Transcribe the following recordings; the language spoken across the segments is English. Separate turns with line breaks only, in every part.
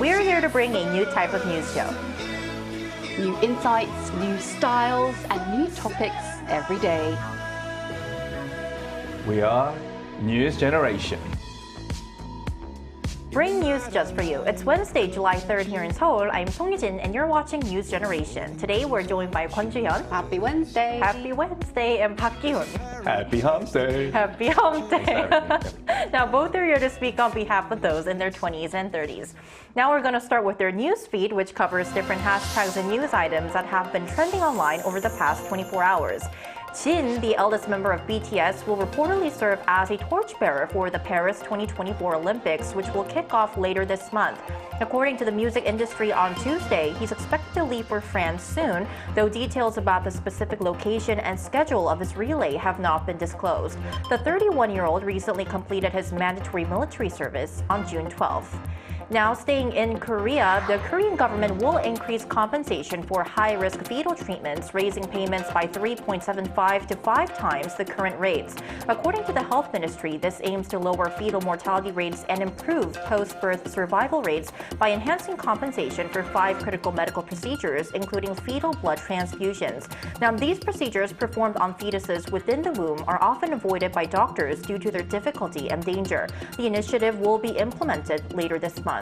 We're here to bring a new type of news show.
New insights, new styles, and new topics every day.
We are News Generation.
Bring news just for you. It's Wednesday, July 3rd here in Seoul. I'm Song Yujin and you're watching News Generation. Today we're joined by Kwon Ju-hyun.
Happy Wednesday.
Happy Wednesday, and Park Ki-hoon.
Happy Hump Day.
Happy Hump Day. Now both are here to speak on behalf of those in their 20s and 30s. Now we're going to start with their news feed, which covers different hashtags and news items that have been trending online over the past 24 hours. Jin, the eldest member of BTS, will reportedly serve as a torchbearer for the Paris 2024 Olympics, which will kick off later this month. According to the music industry on Tuesday, he's expected to leave for France soon, though details about the specific location and schedule of his relay have not been disclosed. The 31-year-old recently completed his mandatory military service on June 12th. Now, staying in Korea, the Korean government will increase compensation for high-risk fetal treatments, raising payments by 3.75 to 5 times the current rates. According to the health ministry, this aims to lower fetal mortality rates and improve post-birth survival rates by enhancing compensation for 5 critical medical procedures, including fetal blood transfusions. Now, these procedures performed on fetuses within the womb are often avoided by doctors due to their difficulty and danger. The initiative will be implemented later this month.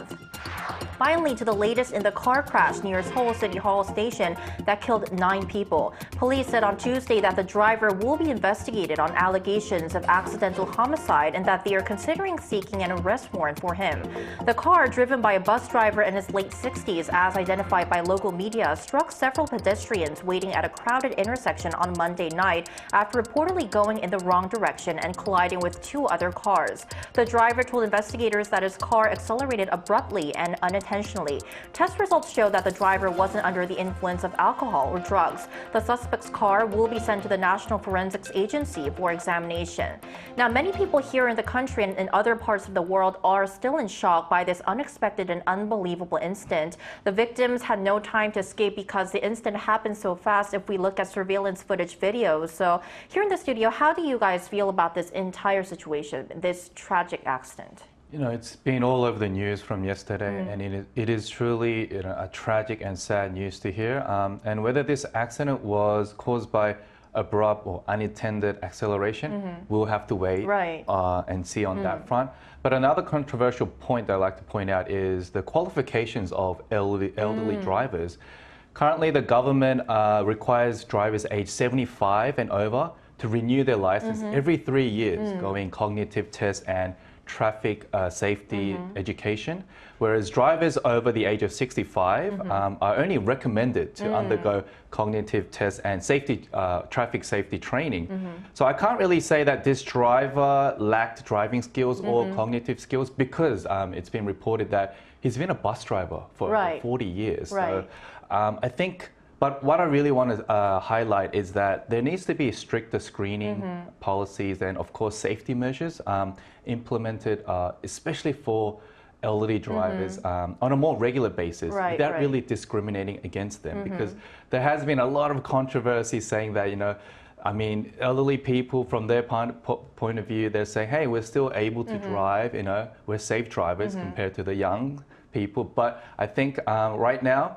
Finally, to the latest in the car crash near Seoul City Hall station that killed 9 people. Police said on Tuesday that the driver will be investigated on allegations of accidental homicide and that they are considering seeking an arrest warrant for him. The car, driven by a bus driver in his late 60s, as identified by local media, struck several pedestrians waiting at a crowded intersection on Monday night after reportedly going in the wrong direction and colliding with 2 other cars. The driver told investigators that his car accelerated abruptly and unintentionally. Test results show that the driver wasn't under the influence of alcohol or drugs. The suspect's car will be sent to the National Forensics Agency for examination. Now, many people here in the country and in other parts of the world are still in shock by this unexpected and unbelievable incident. The victims had no time to escape because the incident happened so fast if we look at surveillance footage videos. So here in the studio, how do you guys feel about this entire situation, this tragic accident?
You know, it's been all over the news from yesterday, and it is truly a tragic and sad news to hear. And whether this accident was caused by abrupt or unintended acceleration, we'll have to wait and see on that front. But another controversial point that I'd like to point out is the qualifications of elderly drivers. Currently, the government requires drivers aged 75 and over to renew their license every 3 years, going cognitive tests and traffic safety education, whereas drivers over the age of 65 are only recommended to undergo cognitive tests and traffic safety training. So I can't really say that this driver lacked driving skills or cognitive skills because it's been reported that he's been a bus driver for over 40 years. So I think. But what I really want to highlight is that there needs to be stricter screening policies and, of course, safety measures implemented, especially for elderly drivers on a more regular basis without really discriminating against them. Because there has been a lot of controversy saying that, I mean, elderly people, from their point of view, they're saying, hey, we're still able to drive, we're safe drivers compared to the young people. But I think right now,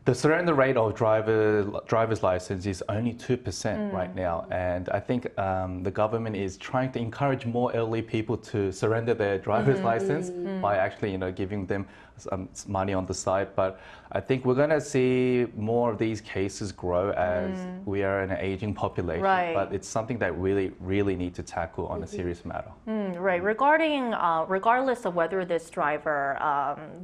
the surrender rate of driver's license is only 2% right now, and I think the government is trying to encourage more elderly people to surrender their driver's license by actually, giving them some money on the side. But I think we're going to see more of these cases grow as we are an aging population. But it's something that really need to tackle on a serious matter.
Regardless of whether this driver,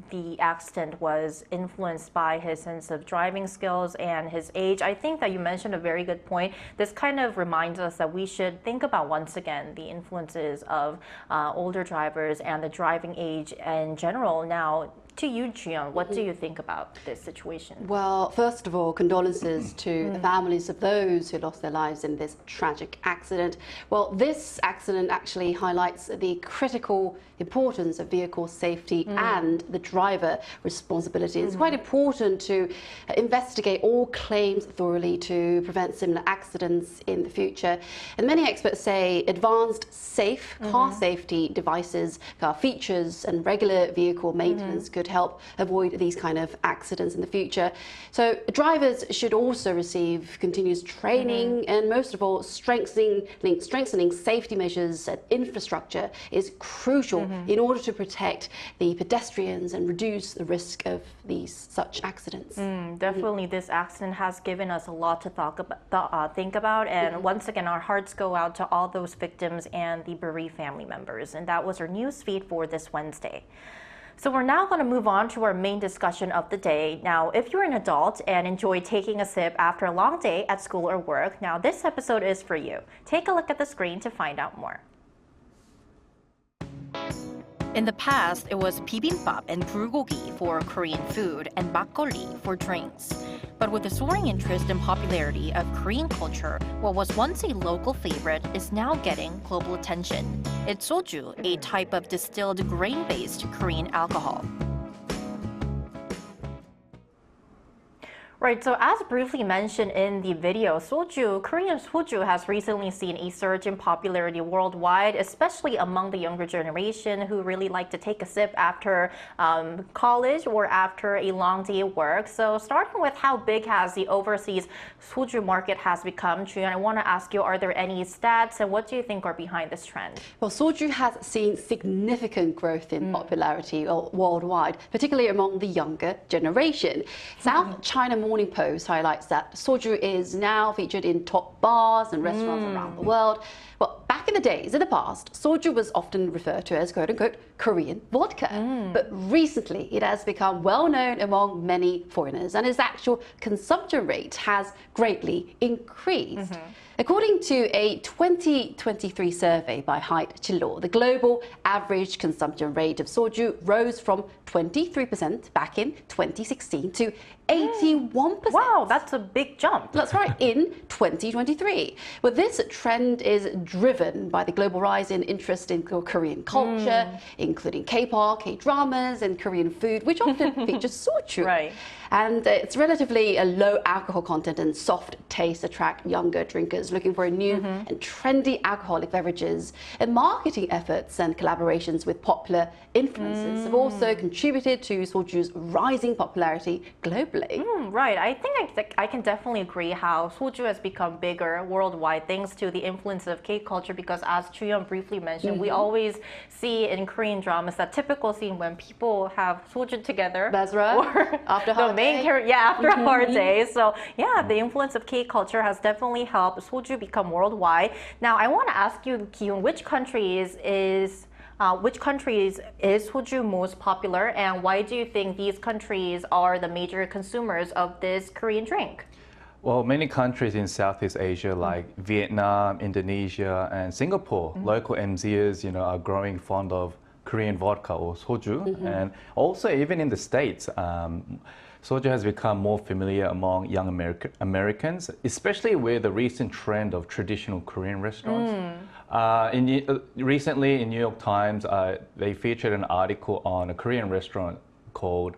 the accident was influenced by his sense of driving skills and his age, I think that you mentioned a very good point. This kind of reminds us that we should think about, once again, the influences of older drivers and the driving age in general. Now, to you, Jian, what do you think about this situation?
Well, first of all, condolences to the families of those who lost their lives in this tragic accident. Well, this accident actually highlights the critical importance of vehicle safety and the driver responsibility. It's quite important to investigate all claims thoroughly to prevent similar accidents in the future. And many experts say advanced car safety devices, car features and regular vehicle maintenance could help avoid these kind of accidents in the future. So drivers should also receive continuous training, and most of all, strengthening safety measures and infrastructure is crucial in order to protect the pedestrians and reduce the risk of such accidents.
Definitely, this accident has given us a lot to think about, and once again, our hearts go out to all those victims and the bereaved family members. And that was our news feed for this Wednesday. So we're now going to move on to our main discussion of the day. Now, if you're an adult and enjoy taking a sip after a long day at school or work, now this episode is for you. Take a look at the screen to find out more. In the past, it was bibimbap and bulgogi for Korean food and makgeolli for drinks. But with the soaring interest and popularity of Korean culture, what was once a local favorite is now getting global attention. It's soju, a type of distilled grain-based Korean alcohol. Right, so as briefly mentioned in the video, soju, Korean soju has recently seen a surge in popularity worldwide, especially among the younger generation who really like to take a sip after college or after a long day of work. So starting with how big has the overseas soju market has become, Juyeon, I want to ask you, are there any stats and what do you think are behind this trend?
Well, soju has seen significant growth in popularity worldwide, particularly among the younger generation. South China Morning Post highlights that soju is now featured in top bars and restaurants around the world. Well, back in the days, in the past, soju was often referred to as quote-unquote Korean vodka. But recently, it has become well known among many foreigners, and its actual consumption rate has greatly increased. According to a 2023 survey by Height Chilo, the global average consumption rate of soju rose from 23% back in 2016 to 81%.
Wow, that's a big jump.
That's right, in 2023. Well, this trend is driven by the global rise in interest in Korean culture, including K-pop, K-dramas, and Korean food, which often features soju.
Right.
And its relatively a low alcohol content and soft taste attract younger drinkers looking for a new and trendy alcoholic beverages. And marketing efforts and collaborations with popular influencers have also contributed to soju's rising popularity globally.
Right, I think I can definitely agree how soju has become bigger worldwide thanks to the influence of K-culture, because as Juyeon briefly mentioned, we always see in Korean dramas that typical scene when people have soju together.
That's right.
Or
After
the main character, after a hard day. So yeah, the influence of K-culture has definitely helped soju become worldwide. Now, I want to ask you, Kyun, which countries is soju most popular, and why do you think these countries are the major consumers of this Korean drink?
Well, many countries in Southeast Asia like Vietnam, Indonesia, and Singapore, local MZers, are growing fond of Korean vodka or soju. And also even in the States, soju has become more familiar among young Americans, especially with the recent trend of traditional Korean restaurants. Recently in New York Times, they featured an article on a Korean restaurant called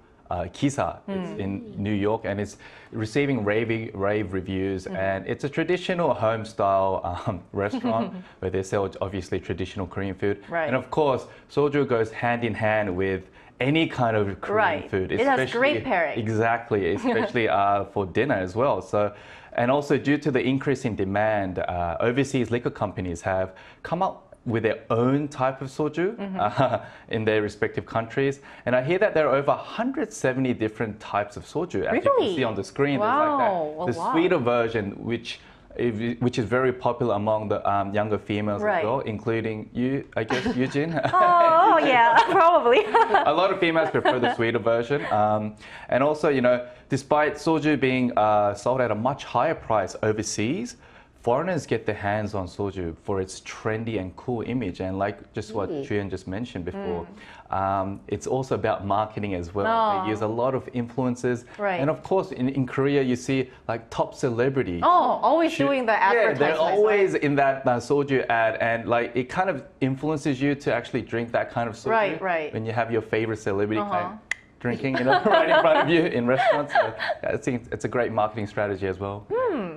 Kisa. It's in New York, and it's receiving rave reviews. And it's a traditional home-style restaurant where they sell obviously traditional Korean food.
Right.
And of course, soju goes hand in hand with any kind of Korean food.
It has great pairing.
Exactly, especially for dinner as well. So, and also due to the increase in demand, overseas liquor companies have come up with their own type of soju in their respective countries. And I hear that there are over 170 different types of soju, as you can see on the screen.
Wow.
There's like that. The sweeter version, which is very popular among the younger females as well, including you, I guess, Eugene.
Oh, yeah, probably.
A lot of females prefer the sweeter version. And also, despite soju being sold at a much higher price overseas, foreigners get their hands on soju for its trendy and cool image. And like just what Juyeon just mentioned before, it's also about marketing as well. They use a lot of influencers.
Right.
And of course, in Korea, you see like top celebrities.
Always doing the advertisements.
Yeah, they're always in that soju ad. And like it kind of influences you to actually drink that kind of soju.
Right.
When you have your favorite celebrity drinking, right in front of you in restaurants. So I think it's a great marketing strategy as well.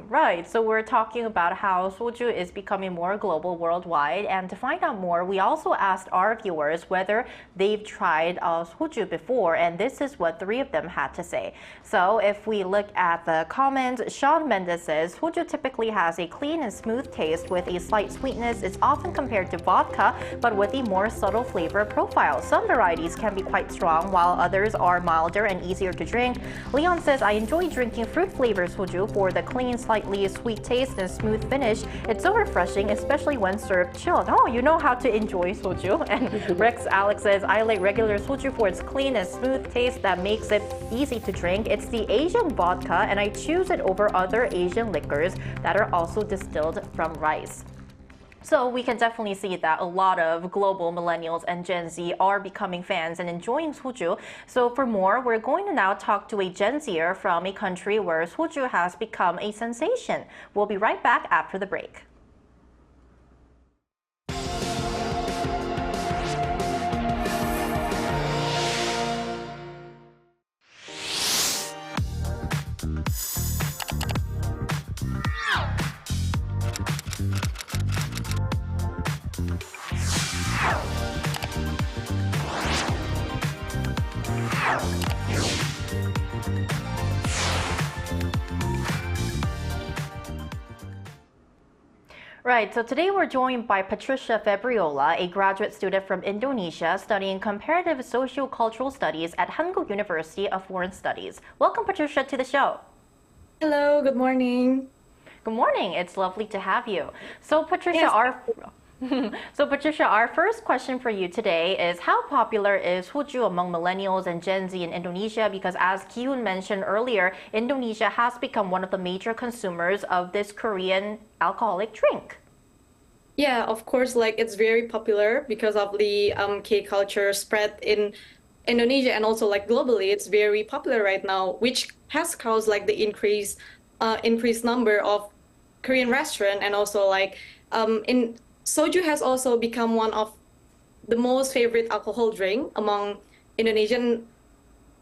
Right, so we're talking about how soju is becoming more global worldwide, and to find out more, we also asked our viewers whether they've tried soju before, and this is what 3 of them had to say. So if we look at the comments, Sean Mendes says, soju typically has a clean and smooth taste with a slight sweetness. It's often compared to vodka, but with a more subtle flavor profile. Some varieties can be quite strong, while others are milder and easier to drink. Leon says, I enjoy drinking fruit-flavored soju for the clean, slightly sweet taste and smooth finish. It's so refreshing, especially when served chilled. Oh, you know how to enjoy soju. And Rex Alex says, I like regular soju for its clean and smooth taste that makes it easy to drink. It's the Asian vodka, and I choose it over other Asian liquors that are also distilled from rice. So we can definitely see that a lot of global millennials and Gen Z are becoming fans and enjoying soju. So for more, we're going to now talk to a Gen Zer from a country where soju has become a sensation. We'll be right back after the break. Right, so today we're joined by Patricia Febriola, a graduate student from Indonesia studying comparative socio-cultural studies at Hankuk University of Foreign Studies. Welcome, Patricia, to the show.
Hello, good morning.
Good morning, it's lovely to have you. So Patricia,
Yes.
our first question for you today is, how popular is soju among millennials and Gen Z in Indonesia? Because as Kyun mentioned earlier, Indonesia has become one of the major consumers of this Korean alcoholic drink.
Yeah, of course, like it's very popular because of the K culture spread in Indonesia and also like globally, it's very popular right now, which has caused like the increased number of Korean restaurant and also like in soju has also become one of the most favorite alcohol drink among Indonesian,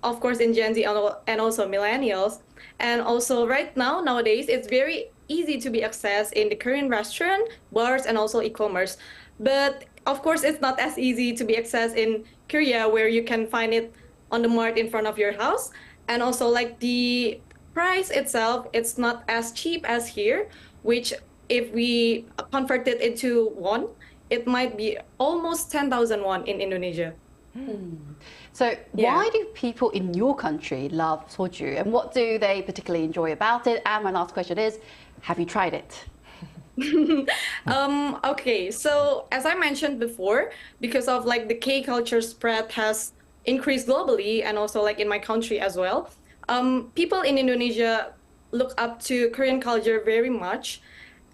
of course, in Gen Z and also millennials. And also right now, nowadays, it's very easy to be accessed in the Korean restaurant, bars, and also e-commerce. But of course, it's not as easy to be accessed in Korea, where you can find it on the mart in front of your house. And also like the price itself, it's not as cheap as here, which if we convert it into won, it might be almost 10,000 won in Indonesia.
So
Yeah.
why do people in your country love soju, and what do they particularly enjoy about it? And my last question is, have you tried it?
Okay, so as I mentioned before, because of like the K culture spread has increased globally and also like in my country as well, people in Indonesia look up to Korean culture very much.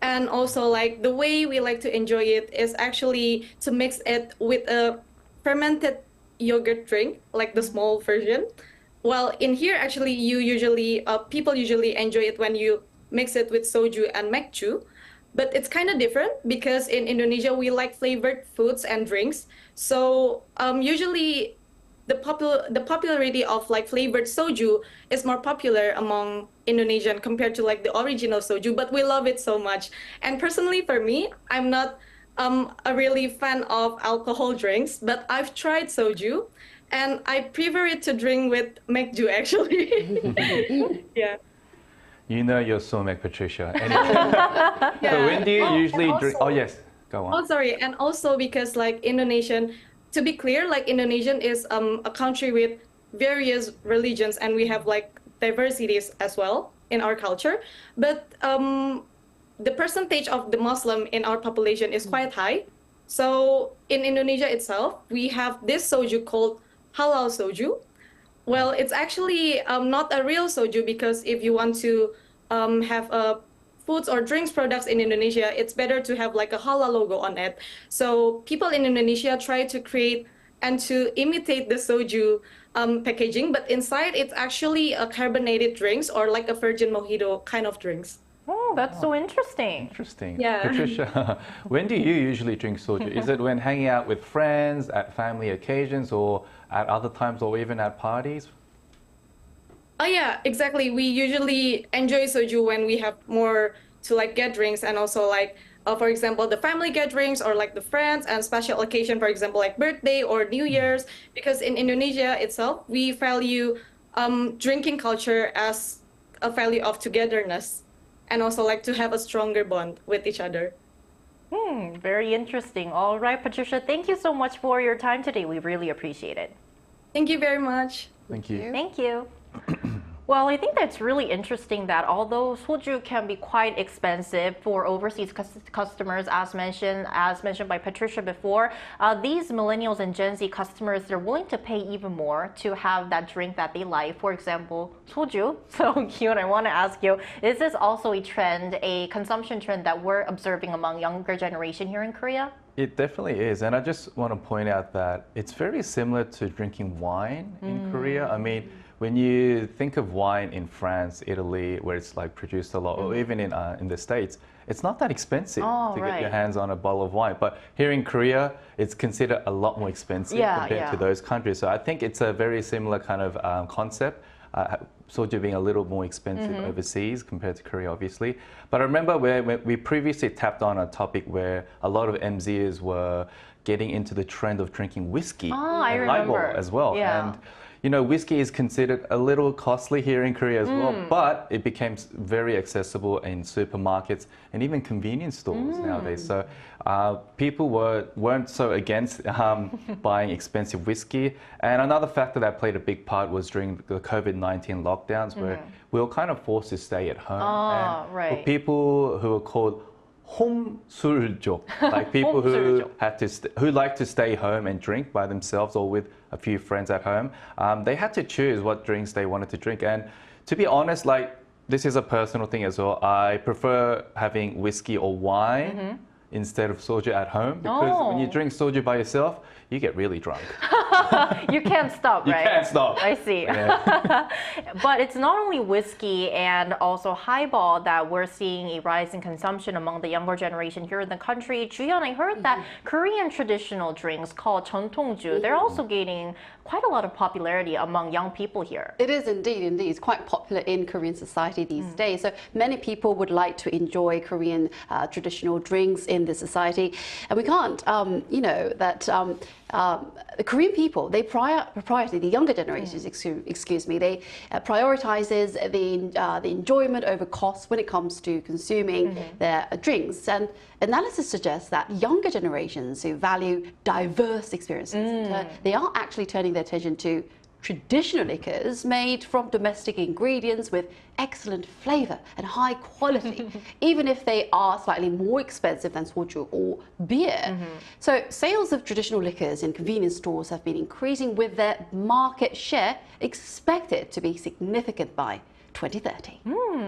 And also like the way we like to enjoy it is actually to mix it with a fermented yogurt drink, like the small version. Well, in here actually people usually enjoy it when you mix it with soju and mekju. But it's kind of different because in Indonesia we like flavored foods and drinks. So usually the popularity of like flavored soju is more popular among Indonesian compared to like the original soju, but we love it so much. And personally for me, I'm not a really fan of alcohol drinks, but I've tried soju and I prefer it to drink with mekju actually. Yeah.
You know your soulmate, Patricia. And
Yeah.
so when do you usually
and
drink?
also-
Oh, yes, go on.
Oh, sorry. And also because like Indonesian, to be clear, like Indonesian is a country with various religions and we have like diversities as well in our culture. But the percentage of the Muslim in our population is quite high. So in Indonesia itself, we have this soju called halal soju. Well, it's actually not a real soju because if you want to have foods or drinks products in Indonesia, it's better to have like a halal logo on it. So people in Indonesia try to create and to imitate the soju packaging, but inside it's actually a carbonated drinks or like a virgin mojito kind of drinks.
Oh, that's so interesting.
Interesting.
Yeah.
Patricia, when do you usually drink soju? Is it when hanging out with friends, at family occasions, or at other times, or even at parties?
Oh yeah, exactly. We usually enjoy soju when we have more to like gatherings and also like, for example, the family gatherings or like the friends and special occasion, for example, like birthday or New Year's. Because in Indonesia itself, we value drinking culture as a value of togetherness and also like to have a stronger bond with each other.
Very interesting. All right, Patricia, thank you so much for your time today. We really appreciate it.
Thank you very much.
Thank you.
Thank you. Well, I think that's really interesting that although soju can be quite expensive for overseas customers, as mentioned by Patricia before, these millennials and Gen Z customers, they're willing to pay even more to have that drink that they like. For example, soju. So, Kyun, I want to ask you, is this also a trend, a consumption trend that we're observing among younger generation here in Korea?
It definitely is. And I just want to point out that it's very similar to drinking wine in Korea. I mean, when you think of wine in France, Italy, where it's like produced a lot, or even in the States, it's not that expensive to get your hands on a bottle of wine. But here in Korea, it's considered a lot more expensive compared to those countries. So I think it's a very similar kind of concept. Soju being a little more expensive overseas compared to Korea, obviously. But I remember where we previously tapped on a topic where a lot of MZers were getting into the trend of drinking whiskey and highball as well.
Yeah.
And you know, whiskey is considered a little costly here in Korea as well, but it became very accessible in supermarkets and even convenience stores nowadays. So people weren't so against buying expensive whiskey. And another factor that played a big part was during the COVID-19 lockdowns, where we were kind of forced to stay at home. And for people who were called 홈술족, like people who who like to stay home and drink by themselves or with a few friends at home, they had to choose what drinks they wanted to drink. And to be honest, like this is a personal thing as well. I prefer having whiskey or wine instead of soju at home because when you drink soju by yourself, you get really drunk.
You can't stop, right?
You can't stop.
I see.
Yeah.
But it's not only whiskey and also highball that we're seeing a rise in consumption among the younger generation here in the country. Juyeon, I heard that Korean traditional drinks called 전통주, they're also gaining quite a lot of popularity among young people here.
It is indeed. It's quite popular in Korean society these days. So many people would like to enjoy Korean traditional drinks in this society. And we can't, the Korean people, they the younger generations, excuse me, they prioritizes the enjoyment over cost when it comes to consuming their drinks. And analysis suggests that younger generations who value diverse experiences, they are actually turning their attention to traditional liquors made from domestic ingredients with excellent flavor and high quality, even if they are slightly more expensive than soju or beer. So sales of traditional liquors in convenience stores have been increasing, with their market share expected to be significant by 2030.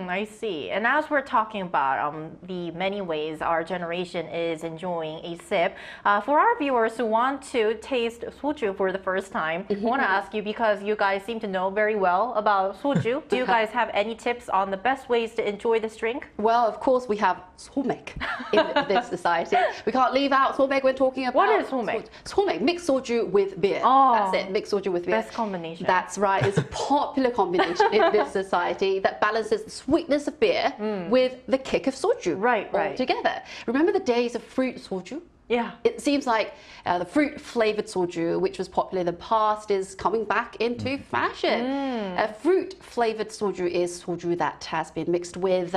I see. And as we're talking about the many ways our generation is enjoying a sip, for our viewers who want to taste soju for the first time, I want to ask you, because you guys seem to know very well about soju, do you guys have any tips on the best ways to enjoy this drink?
Well, of course, we have somek in this society. We can't leave out somek when talking about...
What is somek?
Somek, mixed soju with beer.
Oh,
that's it, mixed soju with beer.
Best combination.
That's right. It's a popular combination in this society that balances the sweetness of beer with the kick of soju all together. Remember the days of fruit soju?
Yeah.
It seems like the fruit-flavored soju, which was popular in the past, is coming back into fashion. Fruit-flavored soju is soju that has been mixed with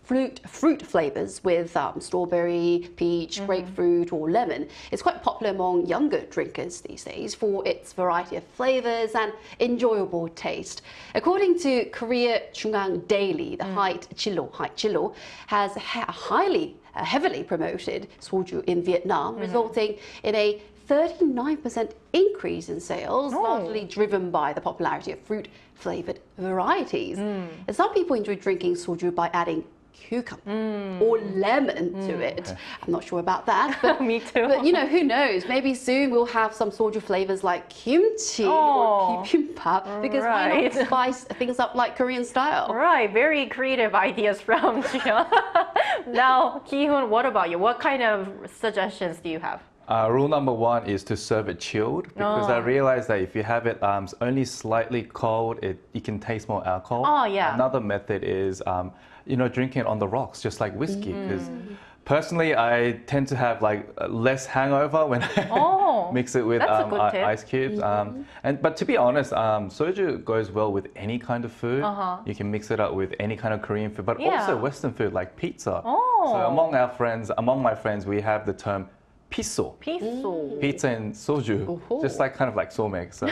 fruit flavors with strawberry, peach, grapefruit, or lemon. It's quite popular among younger drinkers these days for its variety of flavors and enjoyable taste. According to Korea Chungang Daily, the Haight Chilo has heavily promoted soju in Vietnam, resulting in a 39% increase in sales, largely driven by the popularity of fruit-flavored varieties. And some people enjoy drinking soju by adding cucumber or lemon to it. I'm not sure about that, but
Me too.
But who knows? Maybe soon we'll have some soju flavors like kimchi or bibimbap, because why
right.
not spice things up like Korean style?
Right, very creative ideas from Jihyun. Now, Ki-hoon, what about you? What kind of suggestions do you have?
Rule number one is to serve it chilled, because I realized that if you have it only slightly cold, you can taste more alcohol.
Oh, yeah.
Another method is, drinking it on the rocks, just like whiskey. Because personally, I tend to have like less hangover when I mix it with
that's a good tip.
ice cubes. But to be honest, soju goes well with any kind of food. You can mix it up with any kind of Korean food, but also Western food like pizza. So among my friends, we have the term piso. Pizza and soju, just like kind of like somek. So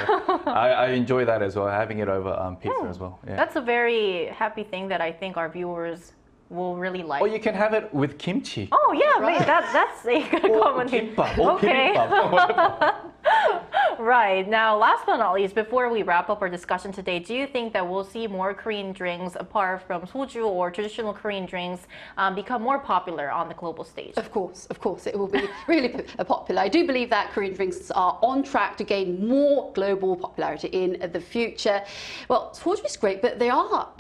I enjoy that as well, having it over pizza as well. Yeah.
That's a very happy thing that I think our viewers will really like.
Or you can have it with kimchi.
Oh yeah, wait, that's a good combination. Okay. Right. Now, last but not least, before we wrap up our discussion today, do you think that we'll see more Korean drinks apart from soju or traditional Korean drinks become more popular on the global stage?
Of course, it will be really popular. I do believe that Korean drinks are on track to gain more global popularity in the future. Well, soju is great, but there are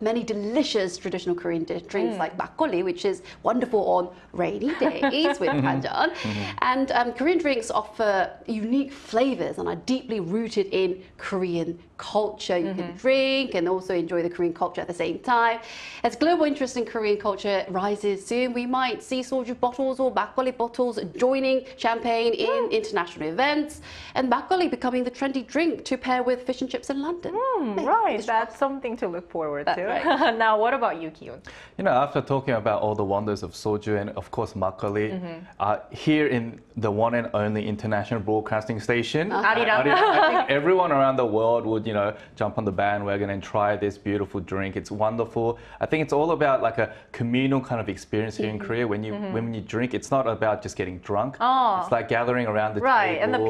many delicious traditional Korean drinks like makgeolli, which is wonderful on rainy days with panjan. And Korean drinks offer unique flavors and are deeply rooted in Korean culture. You can drink and also enjoy the Korean culture at the same time. As global interest in Korean culture rises soon, we might see soju bottles or makgeolli bottles joining champagne in international events, and makgeolli becoming the trendy drink to pair with fish and chips in London.
Right, that's something to look forward to.
Right.
Now, what about you, Ki-hoon?
After talking about all the wonders of soju and of course makgeolli, here in the one and only international broadcasting station,
Arirang.
I think everyone around the world would, jump on the bandwagon and try this beautiful drink. It's wonderful. I think it's all about like a communal kind of experience here in Korea. When you drink, it's not about just getting drunk. It's like gathering around the table.
And the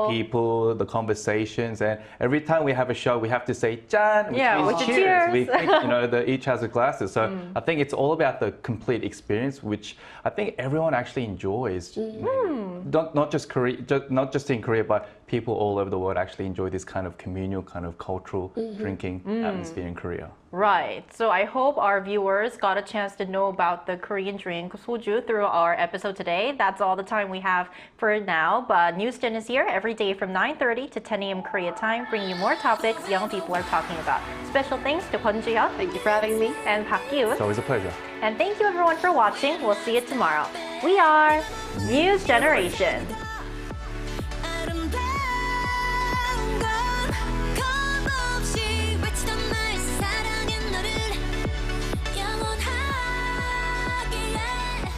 people,
the conversations, and every time we have a show, we have to say "짠," which
with
means
the
cheers.
cheers.
We think, each has a glasses. So I think it's all about the complete experience, which I think everyone actually enjoys. Not just in Korea, but people all over the world actually enjoy this kind of communal, kind of cultural drinking atmosphere in Korea.
Right. So I hope our viewers got a chance to know about the Korean drink soju through our episode today. That's all the time we have for now. But Newsden is here every day from 9:30 to 10 a.m. Korea time, bringing you more topics young people are talking about. Special thanks to Kwon Ji-hyun
Thank you for having me.
and Park Ki-hoon.
It's always a pleasure.
And thank you everyone for watching. We'll see you tomorrow. We are News Generation.